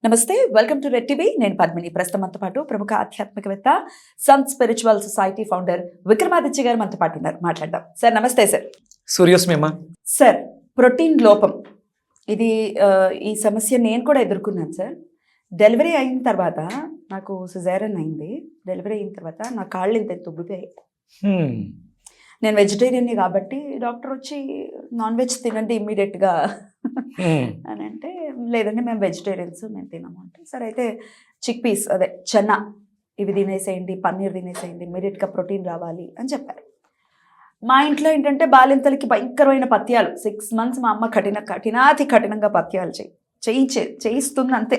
నమస్తే, welcome to red TV. నేను పద్మిని. ప్రస్తుతం మనతో పాటు ప్రముఖ ఆధ్యాత్మికవేత్త, Sant spiritual society founder Vikramaditya గారు మనతో పాటు ఉన్నారు. మాట్లాడదాం. సార్ నమస్తే. సార్ సూర్యోస్మిమా. సార్, ప్రోటీన్ లోపం ఇది ఈ సమస్య నేను కూడా ఎదుర్కొన్నాను సార్. డెలివరీ అయిన తర్వాత నాకు సిజేరియన్ అయింది. డెలివరీ అయిన తర్వాత నా కాళ్ళు ఇంత ఉబ్బిపోయాయి. నేను వెజిటేరియన్ని కాబట్టి డాక్టర్ వచ్చి నాన్ వెజ్ తినండి ఇమ్మీడియట్గా అని అంటే, లేదండి మేము వెజిటేరియన్స్, మేము తినము అంటే, సరే అయితే చిక్ పీస్ అదే చెన్నా ఇవి తినేసేయండి, పన్నీర్ తినేసేయండి, ఇమ్మీడియట్గా ప్రోటీన్ రావాలి అని చెప్పారు. మా ఇంట్లో ఏంటంటే బాలింతలకి భయంకరమైన పథ్యాలు. 6 months మా అమ్మ కఠినంగా పథ్యాలు చేయిస్తుంది అంతే.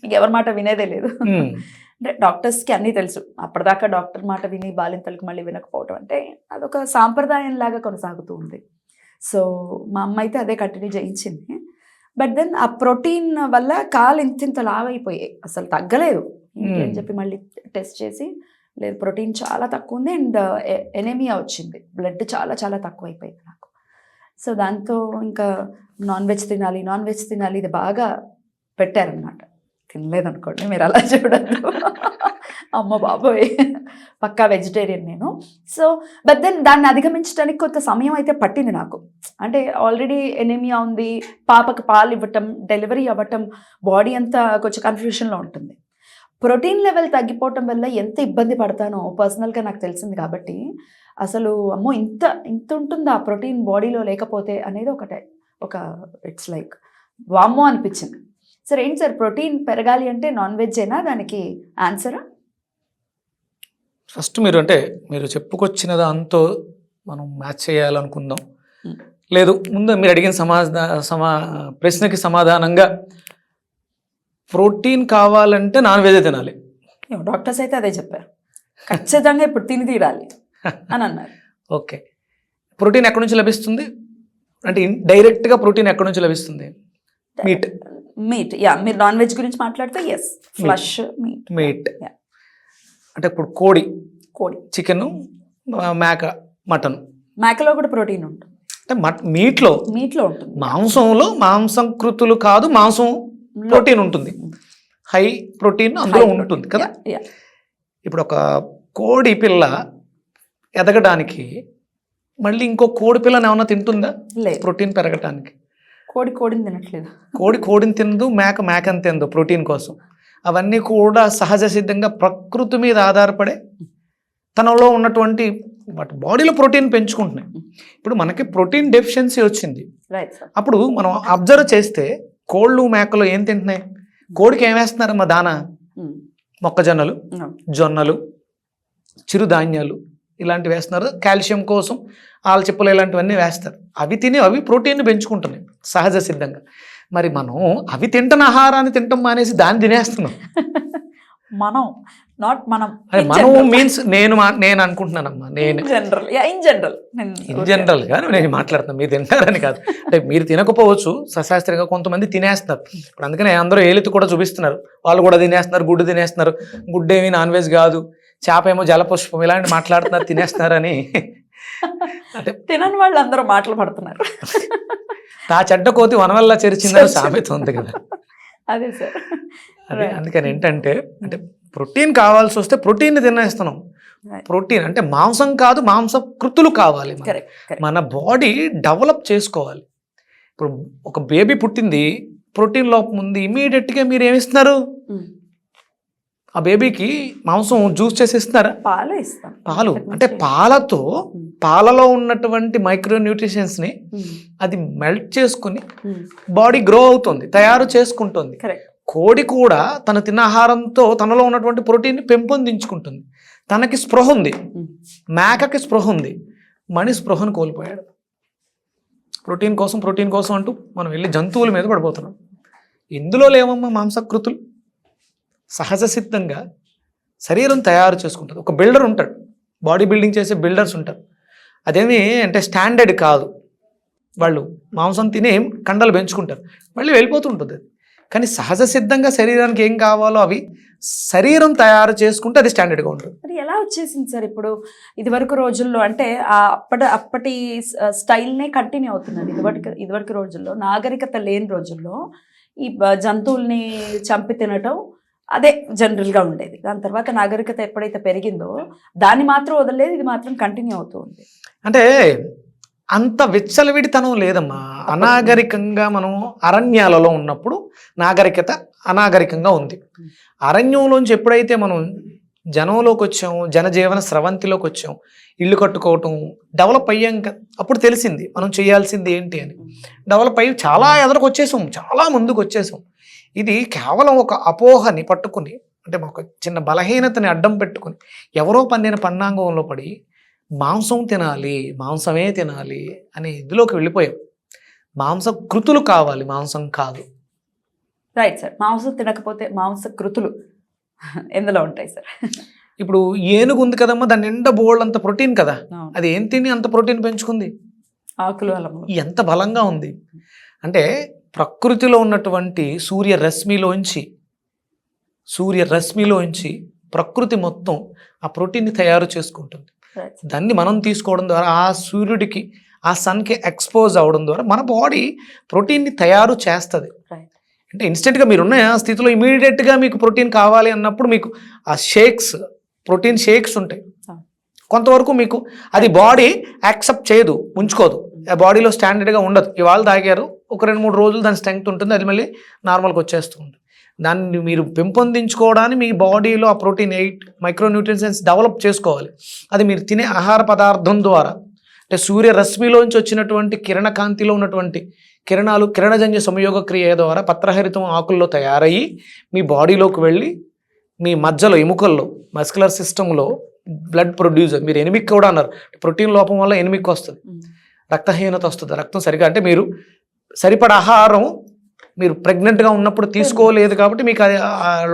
ఇంకెవరి మాట వినేదే లేదు. అంటే డాక్టర్స్కి అన్నీ తెలుసు. అప్పటిదాకా డాక్టర్ మాట విని బాలింతలకు మళ్ళీ వినకపోవటం అంటే అదొక సాంప్రదాయం లాగా కొనసాగుతూ ఉంది. సో మా అమ్మ అయితే అదే కంటిన్యూ చేయించింది. బట్ దెన్ ఆ ప్రోటీన్ వల్ల కాలు ఇంత లావైపోయాయి, అసలు తగ్గలేదు అని చెప్పి మళ్ళీ టెస్ట్ చేసి, లేదు ప్రోటీన్ చాలా తక్కువ ఉంది అండ్ ఎనీమియా వచ్చింది, బ్లడ్ చాలా చాలా తక్కువ అయిపోయింది నాకు. సో దాంతో ఇంకా నాన్ వెజ్ తినాలి ఇది బాగా పెట్టారనమాట. తినలేదనుకోండి మీరు, అలా చూడద్దు. అమ్మ బాబోయ్, పక్కా వెజిటేరియన్ నేను. సో బట్ దెన్ దాన్ని అధిగమించడానికి కొంత సమయం అయితే పట్టింది నాకు. అంటే ఆల్రెడీ ఎనీమియా ఉంది, పాపకు పాలు ఇవ్వటం, డెలివరీ అవ్వటం, బాడీ అంతా కొంచెం కన్ఫ్యూషన్లో ఉంటుంది. ప్రోటీన్ లెవెల్ తగ్గిపోవటం వల్ల ఎంత ఇబ్బంది పడతానో పర్సనల్గా నాకు తెలిసింది. కాబట్టి అసలు అమ్మో ఇంత ఉంటుందా ప్రోటీన్ బాడీలో లేకపోతే అనేది ఒక ఇట్స్ లైక్ వామ్మో అనిపించింది. సార్ ఏంటి సార్, ప్రోటీన్ పెరగాలి అంటే నాన్ వెజ్ అయినా దానికి ఆన్సరా? ఫస్ట్ మీరు చెప్పుకొచ్చిన దాంతో మనం మ్యాచ్ చేయాలనుకుందాం. లేదు, ముందు మీరు అడిగిన ప్రశ్నకి సమాధానంగా ప్రోటీన్ కావాలంటే నాన్ వెజ్ తినాలి. డాక్టర్స్ అయితే అదే చెప్పారు, ఖచ్చితంగా ఇప్పుడు తిని తీరాలి అని అన్నారు. ఓకే, ప్రోటీన్ ఎక్కడి నుంచి లభిస్తుంది అంటే డైరెక్ట్గా ప్రోటీన్ ఎక్కడి నుంచి లభిస్తుంది? మీట్ యా, మీరు నాన్ వెజ్ గురించి మాట్లాడితే ఎస్, ఫ్లష్ మీట్. అంటే ఇప్పుడు కోడి, చికెన్, మేక, మటన్. మేకలో కూడా ప్రోటీన్ ఉంటుంది. అంటే మీట్లో ఉంటుంది. మాంసంలో మాంసకృతులు కాదు, మాంసం ప్రోటీన్ ఉంటుంది, హై ప్రోటీన్ అందులో ఉంటుంది కదా. ఇప్పుడు ఒక కోడి పిల్ల ఎదగడానికి మళ్ళీ ఇంకో కోడి పిల్లని ఏమన్నా తింటుందా? ప్రోటీన్ పెరగటానికి. కోడిని తినట్లేదు, కోడిని తినదు, మేకని తినదు ప్రోటీన్ కోసం. అవన్నీ కూడా సహజ సిద్ధంగా ప్రకృతి మీద ఆధారపడే తనలో ఉన్నటువంటి వాటి బాడీలో ప్రోటీన్ పెంచుకుంటున్నాయి. ఇప్పుడు మనకి ప్రోటీన్ డెఫిషియన్సీ వచ్చింది. అప్పుడు మనం అబ్జర్వ్ చేస్తే కోళ్ళు మేకలు ఏం తింటున్నాయి? కోడికి ఏం వేస్తున్నారమ్మా దానా? మొక్కజొన్నలు, జొన్నలు, చిరుధాన్యాలు ఇలాంటివి వేస్తున్నారు. కాల్షియం కోసం ఆల్చిప్పలు ఇలాంటివన్నీ వేస్తారు. అవి ప్రోటీన్ పెంచుకుంటున్నాయి సహజ సిద్ధంగా. మరి మనం అవి తింటున్న ఆహారాన్ని తింటాం మానేసి దాన్ని తినేస్తున్నాం. మనం మీన్స్ నేను అనుకుంటున్నానమ్మా, ఇన్ జనరల్గా నేను మాట్లాడుతున్నాను. మీరు తింటారని కాదు, అంటే మీరు తినకపోవచ్చు, సశాస్త్రంగా కొంతమంది తినేస్తున్నారు. ఇప్పుడు అందుకనే అందరూ ఏలితి కూడా చూపిస్తున్నారు, వాళ్ళు కూడా తినేస్తున్నారు, గుడ్డు తినేస్తున్నారు. గుడ్డు ఏమి నాన్ వెజ్ కాదు, చేప ఏమో జలపుష్పం, ఇలాంటి మాట్లాడుతున్నారు, తినేస్తున్నారని. అంటే తినని వాళ్ళు అందరూ మాటలు పడుతున్నారు. తా చెడ్డ కోతి వనవల్లా చెరిచిందని సామెత ఉంది కదా. అదే సార్, అదే అందుకని ఏంటంటే, అంటే ప్రోటీన్ కావాల్సి వస్తే ప్రోటీన్ తినేస్తున్నాం. ప్రోటీన్ అంటే మాంసం కాదు, మాంసకృతులు కావాలి. మన బాడీ డెవలప్ చేసుకోవాలి. ఇప్పుడు ఒక బేబీ పుట్టింది, ప్రోటీన్ లోపం ఉంది, ఇమీడియట్గా మీరు ఏమిస్తున్నారు? ఆ బేబీకి మాంసం జ్యూస్ చేసి ఇస్తున్నారా? పాలు అంటే పాలలో ఉన్నటువంటి మైక్రో న్యూట్రిషన్స్ని అది మెల్ట్ చేసుకుని బాడీ గ్రో అవుతుంది, తయారు చేసుకుంటుంది. కోడి కూడా తను తిన్న ఆహారంతో తనలో ఉన్నటువంటి ప్రోటీన్ని పెంపొందించుకుంటుంది. తనకి స్పృహ ఉంది, మేకకి స్పృహ ఉంది, మనిషి స్పృహను కోల్పోయాడు. ప్రోటీన్ కోసం అంటూ మనం వెళ్ళి జంతువుల మీద పడిపోతున్నాం. ఇందులో లేవమ్మా మాంసకృతులు. సహజ సిద్ధంగా శరీరం తయారు చేసుకుంటుంది. ఒక బిల్డర్ ఉంటాడు, బాడీ బిల్డింగ్ చేసే బిల్డర్స్ ఉంటారు. అదేమి అంటే స్టాండర్డ్ కాదు, వాళ్ళు మాంసం తినే కండలు పెంచుకుంటారు, మళ్ళీ వెళ్ళిపోతుంటుంది అది. కానీ సహజ సిద్ధంగా శరీరానికి ఏం కావాలో అవి శరీరం తయారు చేసుకుంటే అది స్టాండర్డ్గా ఉంటుంది. అది ఎలా వచ్చేసింది సార్ ఇప్పుడు? ఇదివరకు రోజుల్లో అంటే అప్పటి స్టైల్నే కంటిన్యూ అవుతున్నది. ఇదివరకు రోజుల్లో, నాగరికత లేని రోజుల్లో ఈ జంతువుల్ని చంపి తినటం అదే జనరల్గా ఉండేది. దాని తర్వాత నాగరికత ఎప్పుడైతే పెరిగిందో దాన్ని మాత్రం వదలలేదు, ఇది మాత్రం కంటిన్యూ అవుతూ ఉంది. అంటే అంత విచ్చలవిడితనం లేదమ్మా. అనాగరికంగా మనం అరణ్యాలలో ఉన్నప్పుడు నాగరికత అనాగరికంగా ఉంది. అరణ్యంలోంచి ఎప్పుడైతే మనం జనంలోకి వచ్చాము, జనజీవన స్రవంతిలోకి వచ్చాము, ఇల్లు కట్టుకోవటం డెవలప్ అయ్యాం అప్పుడు తెలిసింది మనం చేయాల్సింది ఏంటి అని. డెవలప్ అయ్యి చాలా ఎదరకు వచ్చేసాం, చాలా ముందుకు వచ్చేసాం. ఇది కేవలం ఒక అపోహని పట్టుకుని, అంటే ఒక చిన్న బలహీనతని అడ్డం పెట్టుకుని ఎవరో పండిన పన్నాంగంలో పడి మాంసం తినాలి, మాంసమే తినాలి అనే ఇదిలోకి వెళ్ళిపోయాం. మాంసకృతులు కావాలి, మాంసం కాదు. Right sir. మాంసం తినకపోతే మాంసకృతులు ఎందులో ఉంటాయి సార్? ఇప్పుడు ఏనుగు ఉంది కదమ్మా, దాని నిండా బోల్డ్ అంత ప్రోటీన్ కదా, అది ఏం తిని అంత ప్రోటీన్ పెంచుకుంది? ఆకులు అలము. ఎంత బలంగా ఉంది అంటే ప్రకృతిలో ఉన్నటువంటి సూర్యరశ్మిలోంచి ప్రకృతి మొత్తం ఆ ప్రోటీన్ని తయారు చేసుకుంటుంది. దాన్ని మనం తీసుకోవడం ద్వారా, ఆ సూర్యుడికి, ఆ సన్కి ఎక్స్పోజ్ అవ్వడం ద్వారా మన బాడీ ప్రోటీన్ని తయారు చేస్తుంది. అంటే ఇన్స్టెంట్గా మీరున్న స్థితిలో ఇమీడియట్గా మీకు ప్రోటీన్ కావాలి అన్నప్పుడు మీకు ఆ ప్రోటీన్ షేక్స్ ఉంటాయి. కొంతవరకు మీకు అది బాడీ యాక్సెప్ట్ చేయదు, ఉంచుకోదు, ఆ బాడీలో స్టాండర్డ్గా ఉండదు. ఇవాళ తాగారు, ఒక 2-3 రోజులు దాని స్ట్రెంగ్త్ ఉంటుంది, అది మళ్ళీ నార్మల్గా వచ్చేస్తూ ఉంటుంది. దాన్ని మీరు పెంపొందించుకోవడానికి మీ బాడీలో ఆ ప్రోటీన్ 8 మైక్రోన్యూట్రియన్స్ డెవలప్ చేసుకోవాలి. అది మీరు తినే ఆహార పదార్థం ద్వారా, అంటే సూర్యరశ్మిలోంచి వచ్చినటువంటి కిరణకాంతిలో ఉన్నటువంటి కిరణాలు కిరణజన్య సంయోగ క్రియ ద్వారా పత్రహరితం ఆకుల్లో తయారయ్యి మీ బాడీలోకి వెళ్ళి మీ మధ్యలో ఎముకల్లో మస్కులర్ సిస్టంలో బ్లడ్ ప్రొడ్యూసర్, మీరు ఎనిమిక్ కూడా అన్నారు, ప్రోటీన్ లోపం వల్ల ఎనిమిక్ వస్తుంది, రక్తహీనత వస్తుంది, రక్తం సరిగా, అంటే మీరు సరిపడా ఆహారం మీరు ప్రెగ్నెంట్గా ఉన్నప్పుడు తీసుకోలేదు కాబట్టి మీకు అది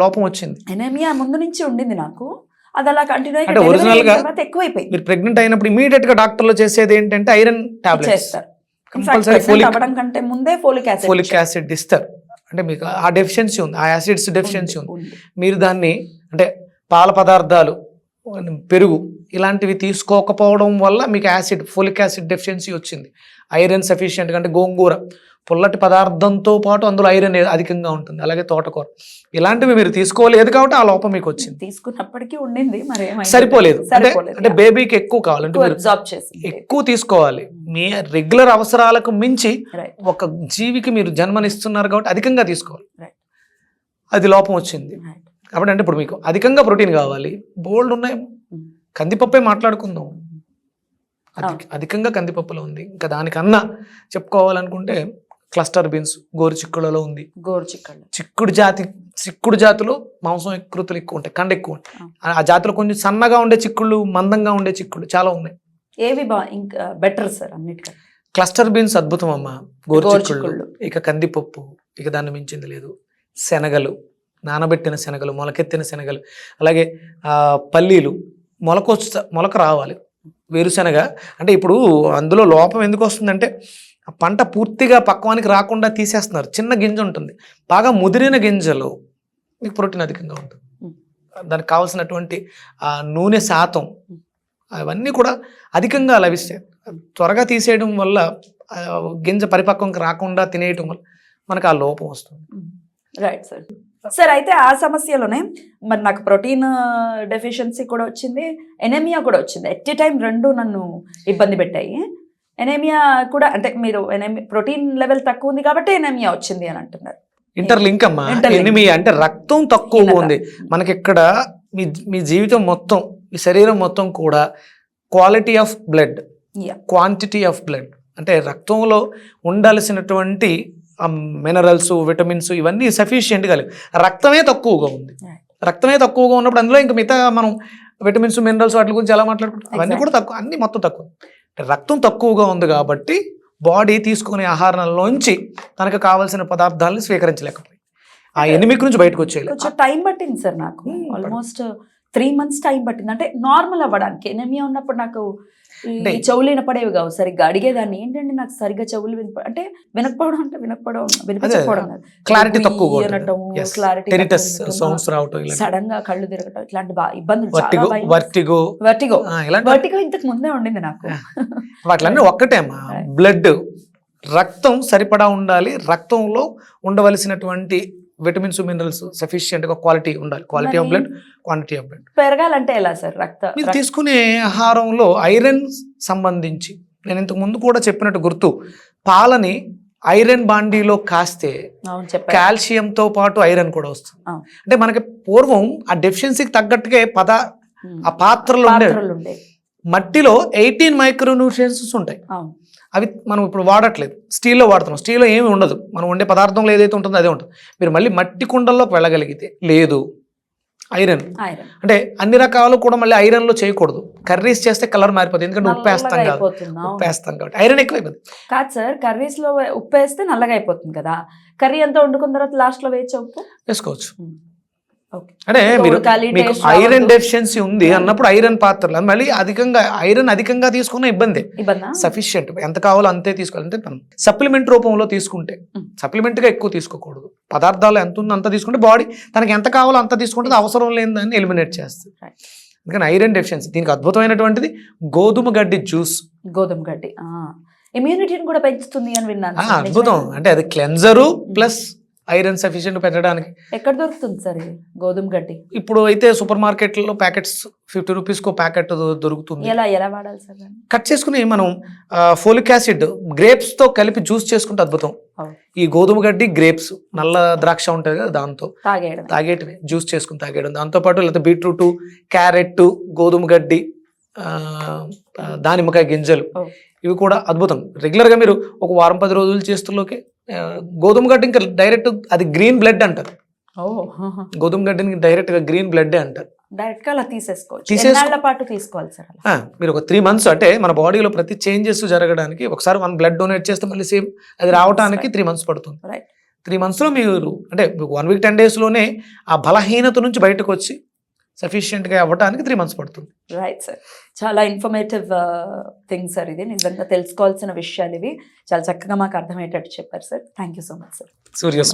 లోపం వచ్చింది. ఎనీమియా ముందు నుంచి ఉండింది నాకు, అది అలా కంటిన్యూ అయ్యి అంటే ఒరిజినల్గా ఎక్కువైపోయింది. మీరు ప్రెగ్నెంట్ అయినప్పుడు ఇమీడియట్గా డాక్టర్లు చేసేది ఏంటంటే ఐరన్ టాబ్లెట్స్ చేస్తారు. కంపల్సరీ ఫోలిక్ యాసిడ్ ఇస్తారు. అంటే మీకు ఆ డెఫిషియన్సీ ఉంది, ఆ యాసిడ్స్ డెఫిషియన్సీ ఉంది. మీరు దాన్ని అంటే పాల పదార్థాలు, పెరుగు ఇలాంటివి తీసుకోకపోవడం వల్ల మీకు ఫోలిక్ యాసిడ్ డెఫిషియన్సీ వచ్చింది. ఐరన్ సఫిషియెంట్గా, అంటే గోంగూర పుల్లటి పదార్థంతో పాటు అందులో ఐరన్ అధికంగా ఉంటుంది, అలాగే తోటకూర ఇలాంటివి మీరు తీసుకోలేదు కాబట్టి ఆ లోపం మీకు వచ్చింది. తీసుకున్నప్పటికీ ఉండింది, మరి సరిపోలేదు. అంటే బేబీకి ఎక్కువ కావాలంటే ఎక్కువ తీసుకోవాలి. మీ రెగ్యులర్ అవసరాలకు మించి ఒక జీవికి మీరు జన్మనిస్తున్నారు కాబట్టి అధికంగా తీసుకోవాలి, అది లోపం వచ్చింది కాబట్టి. అంటే ఇప్పుడు మీకు అధికంగా ప్రోటీన్ కావాలి, బోల్డ్ ఉన్నాయి, కందిపప్పే మాట్లాడుకుందాం, అధికంగా కందిపప్పులో ఉంది. ఇంకా దానికన్నా చెప్పుకోవాలనుకుంటే క్లస్టర్ బీన్స్ గోరుచిక్కుడులో ఉంది. చిక్కుడు జాతిలో మాంసం కృతులు ఎక్కువ ఉంటాయి, కండ ఎక్కువ ఉంటాయి. ఆ జాతిలో కొంచెం సన్నగా ఉండే చిక్కుళ్ళు, మందంగా ఉండే చిక్కుళ్ళు చాలా ఉన్నాయి. ఏవి ఇంకా బెటర్ సార్ అన్నిటికీ? క్లస్టర్ బీన్స్ అద్భుతం అమ్మ, గోరుచిక్కుళ్ళు, ఇక కందిపప్పు, ఇక దాన్ని మించింది లేదు. నానబెట్టిన శనగలు, మొలకెత్తిన శనగలు, అలాగే పల్లీలు, మొలక రావాలి. వేరుశనగ, అంటే ఇప్పుడు అందులో లోపం ఎందుకు వస్తుందంటే పంట పూర్తిగా పక్వానికి రాకుండా తీసేస్తున్నారు. చిన్న గింజ ఉంటుంది, బాగా ముదిరిన గింజలో మీకు ప్రోటీన్ అధికంగా ఉంటుంది. దానికి కావాల్సినటువంటి నూనె శాతం అవన్నీ కూడా అధికంగా లభిస్తాయి. త్వరగా తీసేయడం వల్ల గింజ పరిపక్వంకి రాకుండా తినేయటం వల్ల మనకు ఆ లోపం వస్తుంది. Right sir. సార్ అయితే ఆ సమస్యలోనే మరి నాకు ప్రోటీన్ డెఫిషియన్సీ కూడా వచ్చింది, ఎనీమియా కూడా వచ్చింది. ఎట్ ఏ టైం రెండు నన్ను ఇబ్బంది పెట్టాయి. ఎనీమియా కూడా, అంటే మీరు ప్రోటీన్ లెవెల్ తక్కువ ఉంది కాబట్టి ఎనీమియా వచ్చింది అని అంటున్నారు. ఇంటర్లింక్ అమ్మా. ఎనీమియా అంటే రక్తం తక్కువ ఉంది మనకి. ఇక్కడ మీ జీవితం మొత్తం, మీ శరీరం మొత్తం కూడా quality of blood, quantity of blood, అంటే రక్తంలో ఉండాల్సినటువంటి మినరల్స్, విటమిన్స్ ఇవన్నీ సఫిషియెంట్గా లేవు. రక్తమే తక్కువగా ఉంది. రక్తమే తక్కువగా ఉన్నప్పుడు అందులో ఇంకా మిగతా మనం విటమిన్స్, మినరల్స్ వాటి గురించి ఎలా మాట్లాడుకుంటాం, అవన్నీ కూడా తక్కువ, అన్ని మొత్తం తక్కువ. రక్తం తక్కువగా ఉంది కాబట్టి బాడీ తీసుకునే ఆహారంలోంచి తనకు కావాల్సిన పదార్థాలను స్వీకరించలేకపోయింది. ఆ ఎనిమిక్ నుంచి బయటకు వచ్చేయాలి. కొంచెం టైం పట్టింది సార్ నాకు, ఆల్మోస్ట్ 3 months టైం పట్టింది. అంటే నార్మల్ అవ్వడానికి. ఎనీమియా ఉన్నప్పుడు నాకు ఈ చెవులు వినపడేవి కావు సరిగ్గా. అడిగేదాన్ని ఏంటంటే నాకు సరిగ్గా చెవులు వినిపించకపోవడం, క్లారిటీ తక్కువ, సడన్ గా కళ్ళు తిరగటం, ఇట్లాంటి ఇబ్బందులు, వర్టిగో ఇంతకు ముందే ఉండింది నాకు. వాటిలన్నీ ఒక్కటే అమ్మా. బ్లడ్ రక్తం సరిపడా ఉండాలి, రక్తంలో ఉండవలసినటువంటి విటమిన్స్ మినరల్స్ సఫిషియెంట్గా క్వాలిటీ ఉండాలి, quality of blood, quantity of blood. పెరగాలంటే ఎలా సార్ మీరు తీసుకునే ఆహారంలో ఐరన్ సంబంధించి నేను ఇంతకు ముందు కూడా చెప్పినట్టు గుర్తు, పాలని ఐరన్ బాండీలో కాస్తే కాల్షియంతో పాటు ఐరన్ కూడా వస్తుంది. అంటే మనకి పూర్వం ఆ డెఫిషియన్సీకి తగ్గట్టుగా ఆ పాత్రలు ఉండే మట్టిలో 18 మైక్రోన్యూట్రియన్స్ ఉంటాయి. అవి మనం ఇప్పుడు వాడట్లేదు, స్టీల్లో వాడుతున్నాం. స్టీల్లో ఏమి ఉండదు, మనం వండే పదార్థంలో ఏదైతే ఉంటుందో అదే ఉంటుంది. మీరు మళ్ళీ మట్టి కుండల్లోకి వెళ్ళగలిగితే లేదు ఐరన్. అంటే అన్ని రకాలు కూడా మళ్ళీ ఐరన్లో చేయకూడదు. కర్రీస్ చేస్తే కలర్ మారిపోతుంది, ఎందుకంటే ఉప్పు వేస్తాం కాబట్టి ఐరన్ ఎక్కువైపోతుంది. కాదు సార్, కర్రీస్ లో ఉప్పు వేస్తే నల్లగా అయిపోతుంది కదా, కర్రీ అంతా వండుకున్న తర్వాత లాస్ట్ లో వేయచ్చు ఉప్పు వేసుకోవచ్చు. అంటే మీరు మీకు ఐరన్ డెఫిషియన్సీ ఉంది అన్నప్పుడు ఐరన్ పాత్రలు మళ్ళీ అధికంగా తీసుకున్న ఇబ్బంది. సఫిషియెంట్ ఎంత కావాలో అంతే తీసుకోవాలి. అంటే సప్లిమెంట్ రూపంలో తీసుకుంటే, సప్లిమెంట్ గా ఎక్కువ తీసుకోకూడదు. పదార్థాలు ఎంత ఉందో అంత తీసుకుంటే బాడీ తనకి ఎంత కావాలో అంత తీసుకుంటే అవసరం లేదని ఎలిమినేట్ చేస్తుంది. అందుకని ఐరన్ డెఫిషియన్సీ దీనికి అద్భుతమైనటువంటిది గోధుమ గడ్డి జ్యూస్. గోధుమ గడ్డి ఇమ్యూనిటీని కూడా పెంచుతుంది అని విన్నాను. అద్భుతం, అంటే అది క్లెన్జరు ప్లస్ ఐరన్ సఫిషియెంట్ పెట్టడానికి. ఎక్కడ దొరుకుతుంది సార్ గోధుమ గడ్డి? ఇప్పుడు అయితే సూపర్ మార్కెట్లో ప్యాకెట్స్ 50 రూపీస్కో ప్యాకెట్ దొరుకుతుంది. ఎలా వాడాలి సార్? కట్ చేసుకుని మనం ఫోలిక్ యాసిడ్ గ్రేప్స్ తో కలిపి జ్యూస్ చేసుకుంటే అద్భుతం. ఈ గోధుమ గడ్డి గ్రేప్స్ నల్ల ద్రాక్ష ఉంటుంది కదా, దాంతో తాగేయటమే, జ్యూస్ చేసుకుని తాగేయడం. దాంతోపాటు లేకపోతే బీట్రూట్, క్యారెట్, గోధుమ గడ్డి, దానిమ్మకాయ గింజలు, ఇవి కూడా అద్భుతం. రెగ్యులర్గా మీరు ఒక వారం 10 రోజులు చేస్తుల్లోకి గోధుమ గడ్డి ఇంకా డైరెక్ట్ అది గ్రీన్ బ్లడ్ అంటారు. గోధుమ గడ్డిని డైరెక్ట్ గా గ్రీన్ బ్లడ్ అంటారు. డైరెక్ట్ గా అలా తీసుకోవాలి సార్. మీరు ఒక 3 months అంటే మన బాడీలో ప్రతి చేంజెస్ జరగడానికి, ఒకసారి మన బ్లడ్ డొనేట్ చేస్తే మళ్ళీ సేమ్ అది రావడానికి 3 months పడుతుంది. 3 months లో మీరు అంటే 1 week 10 days లోనే ఆ బలహీనత నుంచి బయటకు వచ్చి సఫిషియెంట్గా అవ్వడానికి 3 months పడుతుంది. రైట్ సార్, చాలా ఇన్ఫర్మేటివ్ థింగ్ సార్. ఇది నిజంగా తెలుసుకోవాల్సిన విషయాలు ఇవి. చాలా చక్కగా మాకు అర్థమయ్యేటట్టు చెప్పారు sir. Thank you so much sir. సూర్యోస్.